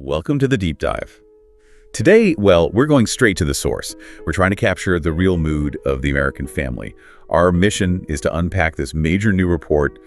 Welcome to the deep dive. Today, well, we're going straight to the source. We're trying to capture the real mood of the American family. Our mission is to unpack this major new report,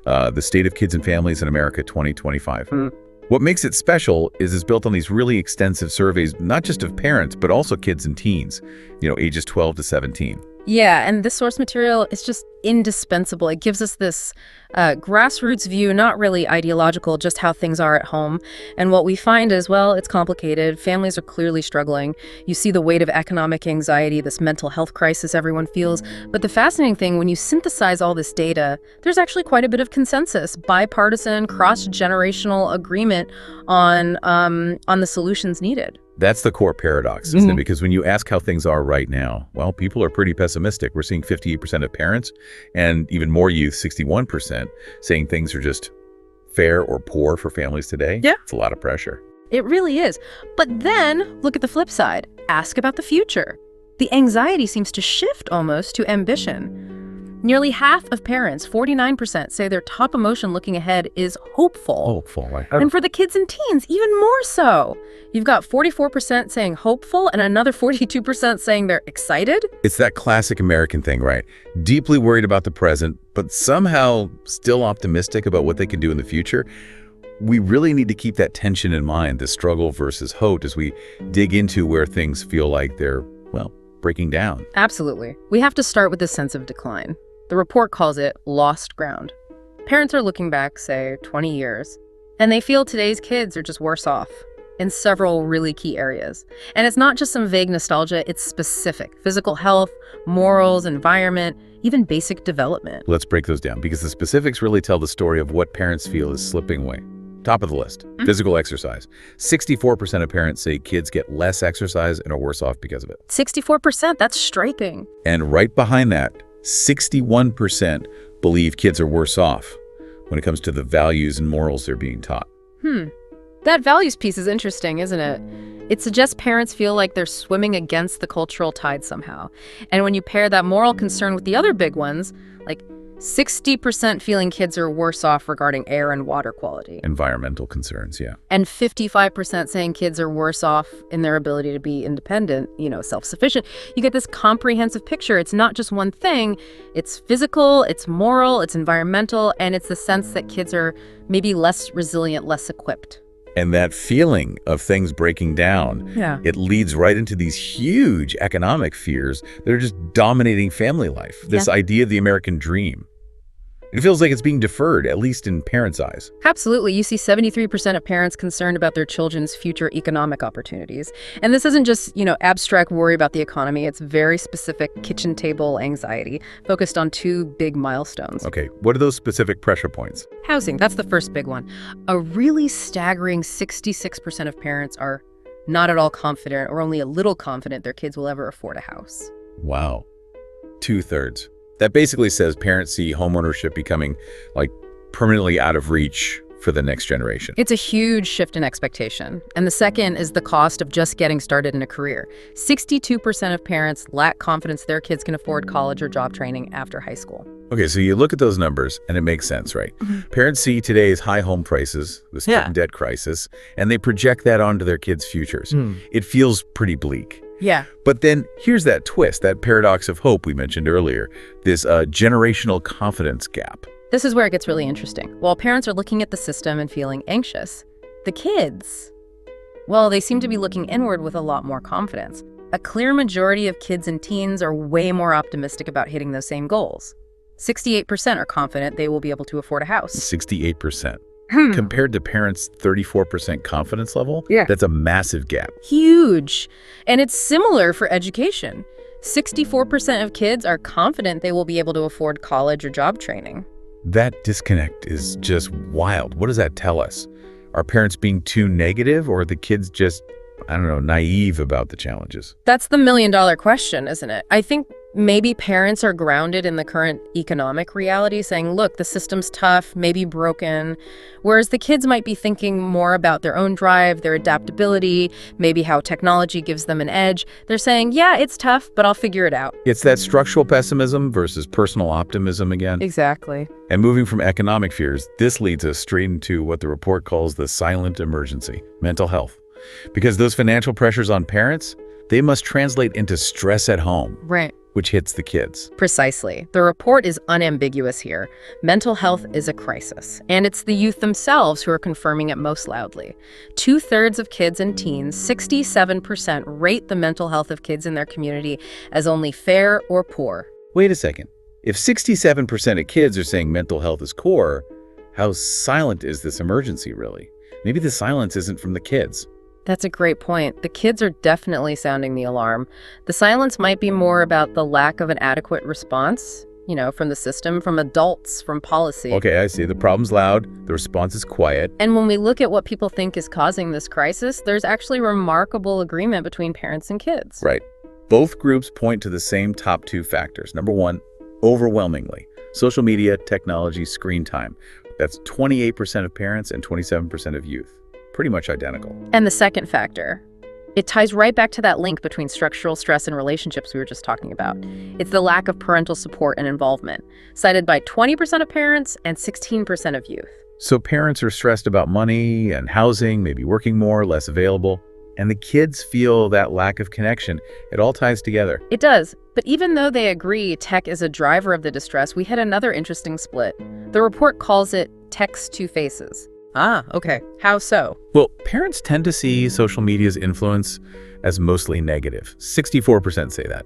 The State of Kids and Families in America 2025. What makes it special is it's built on these really extensive surveys, not just of parents, but also kids and teens, ages 12 to 17. Yeah, and this source material is just indispensable. It gives us this grassroots view, not really ideological, just how things are at home. And what we find is, well, it's complicated. Families are clearly struggling. You see the weight of economic anxiety, this mental health crisis everyone feels. But the fascinating thing, when you synthesize all this data, there's actually quite a bit of consensus, bipartisan, cross-generational agreement on the solutions needed. That's the core paradox, isn't it? Because when you ask how things are right now, well, people are pretty pessimistic. We're seeing 58% of parents and even more youth, 61%, saying things are just fair or poor for families today. Yeah. It's a lot of pressure. It really is. But then look at the flip side. Ask about the future. The anxiety seems to shift almost to ambition. Nearly half of parents, 49%, say their top emotion looking ahead is hopeful. Hopeful, right? And for the kids and teens, even more so. You've got 44% saying hopeful and another 42% saying they're excited. It's that classic American thing, right? Deeply worried about the present, but somehow still optimistic about what they can do in the future. We really need to keep that tension in mind, the struggle versus hope, as we dig into where things feel like they're, well, breaking down. Absolutely. We have to start with this sense of decline. The report calls it lost ground. Parents are looking back, say, 20 years, and they feel today's kids are just worse off in several really key areas. And it's not just some vague nostalgia, it's specific. Physical health, morals, environment, even basic development. Let's break those down, because the specifics really tell the story of what parents feel is slipping away. Top of the list, physical exercise. 64% of parents say kids get less exercise and are worse off because of it. 64%, that's striking. And right behind that, 61% believe kids are worse off when it comes to the values and morals they're being taught. That values piece is interesting, isn't it? It suggests parents feel like they're swimming against the cultural tide somehow. And when you pair that moral concern with the other big ones, like 60% feeling kids are worse off regarding air and water quality. Environmental concerns, yeah. And 55% saying kids are worse off in their ability to be independent, self-sufficient. You get this comprehensive picture. It's not just one thing. It's physical, it's moral, it's environmental, and it's the sense that kids are maybe less resilient, less equipped. And that feeling of things breaking down, it leads right into these huge economic fears that are just dominating family life. This idea of the American dream. It feels like it's being deferred, at least in parents' eyes. Absolutely. You see 73% of parents concerned about their children's future economic opportunities. And this isn't just, abstract worry about the economy. It's very specific kitchen table anxiety focused on two big milestones. Okay, what are those specific pressure points? Housing, that's the first big one. A really staggering 66% of parents are not at all confident or only a little confident their kids will ever afford a house. Wow. 2/3. That basically says parents see homeownership becoming like permanently out of reach for the next generation. It's a huge shift in expectation. And the second is the cost of just getting started in a career. 62% of parents lack confidence their kids can afford college or job training after high school. Okay, so you look at those numbers and it makes sense, right? Parents see today's high home prices, the student debt crisis, and they project that onto their kids' futures. It feels pretty bleak. Yeah. But then here's that twist, that paradox of hope we mentioned earlier, this generational confidence gap. This is where it gets really interesting. While parents are looking at the system and feeling anxious, the kids, well, they seem to be looking inward with a lot more confidence. A clear majority of kids and teens are way more optimistic about hitting those same goals. 68% are confident they will be able to afford a house. 68%. Compared to parents' 34% confidence level, that's a massive gap. Huge. And it's similar for education. 64% of kids are confident they will be able to afford college or job training. That disconnect is just wild. What does that tell us? Are parents being too negative, or are the kids just, naive about the challenges? That's the million-dollar question, isn't it? I think Maybe parents are grounded in the current economic reality, saying, look, the system's tough, maybe broken, whereas the kids might be thinking more about their own drive, their adaptability, maybe how technology gives them an edge. They're saying, yeah, it's tough, but I'll figure it out. It's that structural pessimism versus personal optimism again. Exactly. And moving from economic fears, this leads us straight into what the report calls the silent emergency, mental health. Because those financial pressures on parents, they must translate into stress at home. Right. Which hits the kids. Precisely. The report is unambiguous here. Mental health is a crisis, and it's the youth themselves who are confirming it most loudly. 2/3 of kids and teens, 67%, rate the mental health of kids in their community as only fair or poor. Wait a second. If 67% of kids are saying mental health is core, how silent is this emergency really? Maybe the silence isn't from the kids. That's a great point. The kids are definitely sounding the alarm. The silence might be more about the lack of an adequate response, from the system, from adults, from policy. Okay, I see. The problem's loud, the response is quiet. And when we look at what people think is causing this crisis, there's actually remarkable agreement between parents and kids. Right. Both groups point to the same top two factors. Number one, overwhelmingly, social media, technology, screen time. That's 28% of parents and 27% of youth. Pretty much identical. And the second factor, it ties right back to that link between structural stress and relationships we were just talking about. It's the lack of parental support and involvement, cited by 20% of parents and 16% of youth. So parents are stressed about money and housing, maybe working more, less available, and the kids feel that lack of connection. It all ties together. It does. But even though they agree tech is a driver of the distress, we had another interesting split. The report calls it tech's two faces. Ah, okay. How so? Well, parents tend to see social media's influence as mostly negative. 64% say that.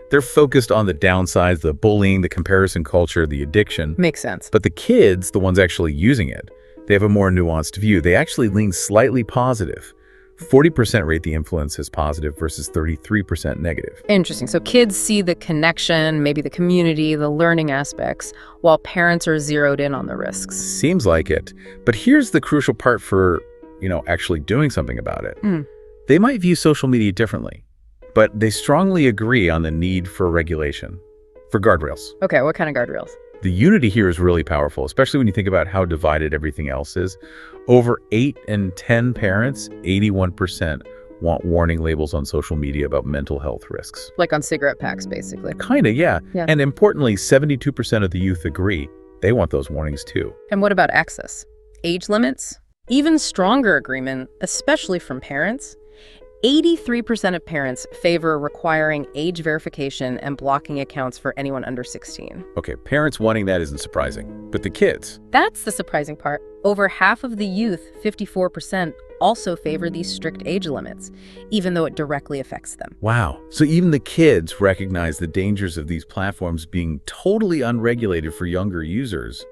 They're focused on the downsides, the bullying, the comparison culture, the addiction. Makes sense. But the kids, the ones actually using it, they have a more nuanced view. They actually lean slightly positive. 40% rate the influence as positive versus 33% negative. Interesting. So kids see the connection, maybe the community, the learning aspects, while parents are zeroed in on the risks. Seems like it. But here's the crucial part for, actually doing something about it. They might view social media differently, but they strongly agree on the need for regulation, for guardrails. Okay, what kind of guardrails? The unity here is really powerful, especially when you think about how divided everything else is. Over 8 in 10 parents, 81%, want warning labels on social media about mental health risks. Like on cigarette packs, basically. Kinda, yeah. And importantly, 72% of the youth agree. They want those warnings too. And what about access? Age limits? Even stronger agreement, especially from parents. 83% of parents favor requiring age verification and blocking accounts for anyone under 16. Okay, parents wanting that isn't surprising, but the kids? That's the surprising part. Over half of the youth, 54%, also favor these strict age limits, even though it directly affects them. Wow. So even the kids recognize the dangers of these platforms being totally unregulated for younger users.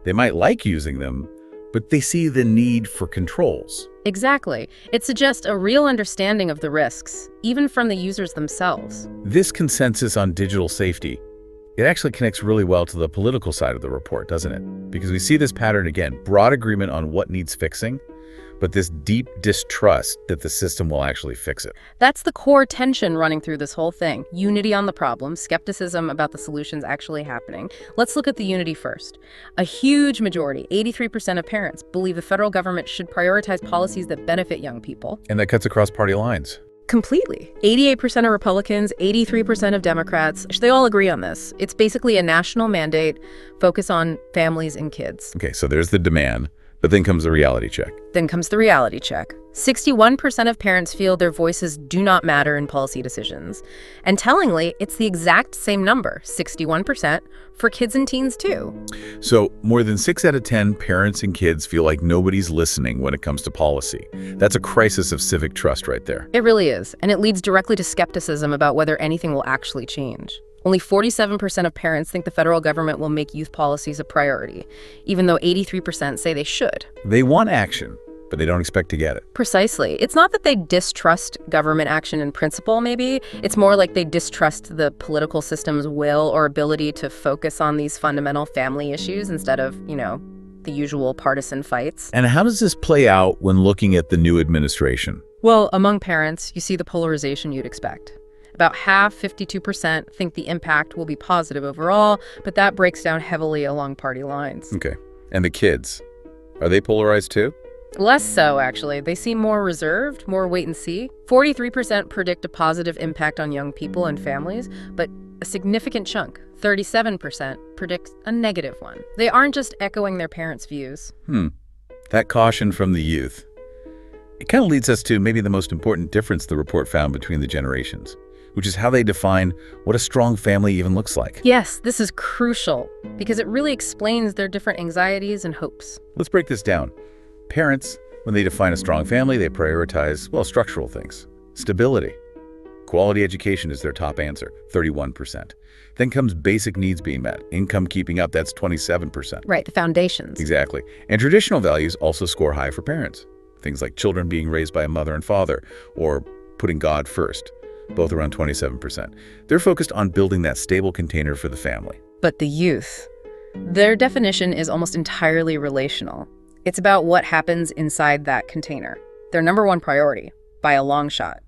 They might like using them, but they see the need for controls. Exactly. It suggests a real understanding of the risks, even from the users themselves. This consensus on digital safety, it actually connects really well to the political side of the report, doesn't it? Because we see this pattern again, broad agreement on what needs fixing, but this deep distrust that the system will actually fix it. That's the core tension running through this whole thing. Unity on the problem, skepticism about the solutions actually happening. Let's look at the unity first. A huge majority, 83% of parents, believe the federal government should prioritize policies that benefit young people. And that cuts across party lines. Completely. 88% of Republicans, 83% of Democrats, they all agree on this. It's basically a national mandate, focus on families and kids. Okay, so there's the demand. But then comes the reality check. Then comes the reality check. 61% of parents feel their voices do not matter in policy decisions. And tellingly, it's the exact same number, 61%, for kids and teens too. So more than 6 out of 10 parents and kids feel like nobody's listening when it comes to policy. That's a crisis of civic trust right there. It really is. And it leads directly to skepticism about whether anything will actually change. Only 47% of parents think the federal government will make youth policies a priority, even though 83% say they should. They want action, but they don't expect to get it. Precisely. It's not that they distrust government action in principle, maybe. It's more like they distrust the political system's will or ability to focus on these fundamental family issues instead of, the usual partisan fights. And how does this play out when looking at the new administration? Well, among parents, you see the polarization you'd expect. About half, 52%, think the impact will be positive overall, but that breaks down heavily along party lines. Okay. And the kids, are they polarized too? Less so, actually. They seem more reserved, more wait and see. 43% predict a positive impact on young people and families, but a significant chunk, 37%, predicts a negative one. They aren't just echoing their parents' views. That caution from the youth. It kind of leads us to maybe the most important difference the report found between the generations, which is how they define what a strong family even looks like. Yes, this is crucial because it really explains their different anxieties and hopes. Let's break this down. Parents, when they define a strong family, they prioritize, well, structural things. Stability. Quality education is their top answer, 31%. Then comes basic needs being met. Income keeping up, that's 27%. Right, the foundations. Exactly. And traditional values also score high for parents. Things like children being raised by a mother and father, or putting God first, both around 27%. They're focused on building that stable container for the family. But the youth, their definition is almost entirely relational. It's about what happens inside that container. Their number one priority, by a long shot.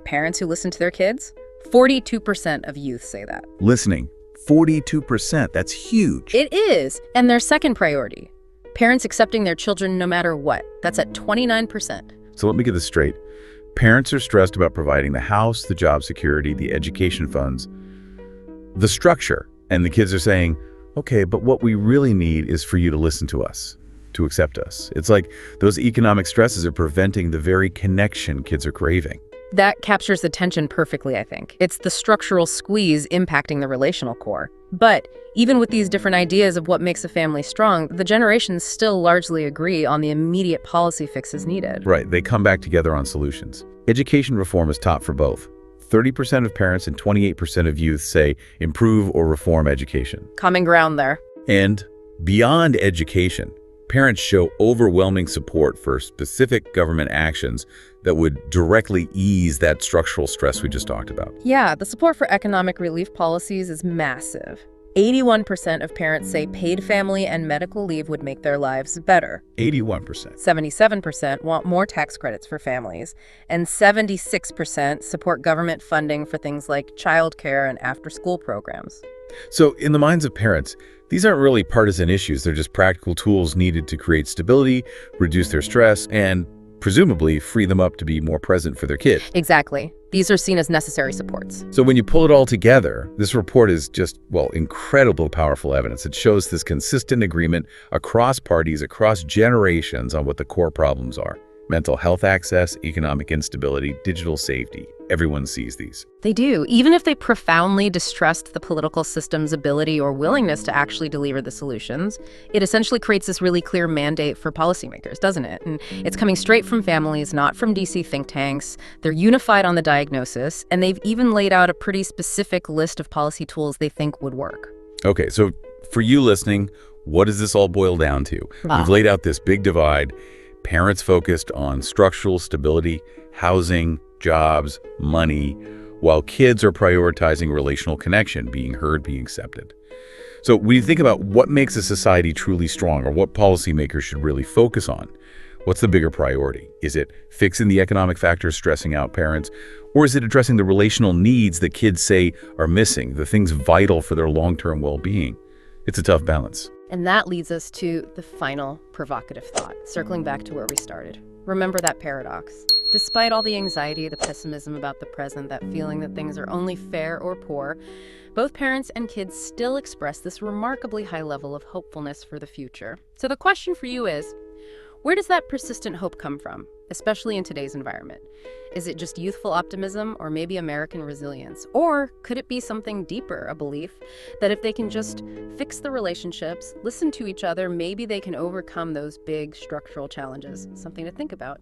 Parents who listen to their kids, 42% of youth say that. Listening, 42%, that's huge. It is. And their second priority, parents accepting their children no matter what. That's at 29%. So let me get this straight. Parents are stressed about providing the house, the job security, the education funds, the structure. And the kids are saying, okay, but what we really need is for you to listen to us, to accept us. It's like those economic stresses are preventing the very connection kids are craving. That captures the tension perfectly, I think. It's the structural squeeze impacting the relational core. But even with these different ideas of what makes a family strong, the generations still largely agree on the immediate policy fixes needed. Right, they come back together on solutions. Education reform is top for both. 30% of parents and 28% of youth say improve or reform education. Common ground there. And beyond education, parents show overwhelming support for specific government actions that would directly ease that structural stress we just talked about. Yeah, the support for economic relief policies is massive. 81% of parents say paid family and medical leave would make their lives better. 81%. 77% want more tax credits for families. And 76% support government funding for things like childcare and after-school programs. So in the minds of parents, these aren't really partisan issues. They're just practical tools needed to create stability, reduce their stress, and presumably free them up to be more present for their kid. Exactly. These are seen as necessary supports. So when you pull it all together, this report is just, well, incredibly powerful evidence. It shows this consistent agreement across parties, across generations on what the core problems are. Mental health access, economic instability, digital safety. Everyone sees these. They do, even if they profoundly distrust the political system's ability or willingness to actually deliver the solutions. It essentially creates this really clear mandate for policymakers, doesn't it? And it's coming straight from families, not from DC think tanks. They're unified on the diagnosis, and they've even laid out a pretty specific list of policy tools they think would work. Okay, so for you listening, what does this all boil down to? We've laid out this big divide. Parents focused on structural stability, housing, jobs, money, while kids are prioritizing relational connection, being heard, being accepted. So when you think about what makes a society truly strong or what policymakers should really focus on, what's the bigger priority? Is it fixing the economic factors stressing out parents? Or is it addressing the relational needs that kids say are missing, the things vital for their long-term well-being? It's a tough balance. And that leads us to the final provocative thought, circling back to where we started. Remember that paradox. Despite all the anxiety, the pessimism about the present, that feeling that things are only fair or poor, both parents and kids still express this remarkably high level of hopefulness for the future. So the question for you is, where does that persistent hope come from, especially in today's environment? Is it just youthful optimism or maybe American resilience? Or could it be something deeper, a belief that if they can just fix the relationships, listen to each other, maybe they can overcome those big structural challenges? Something to think about.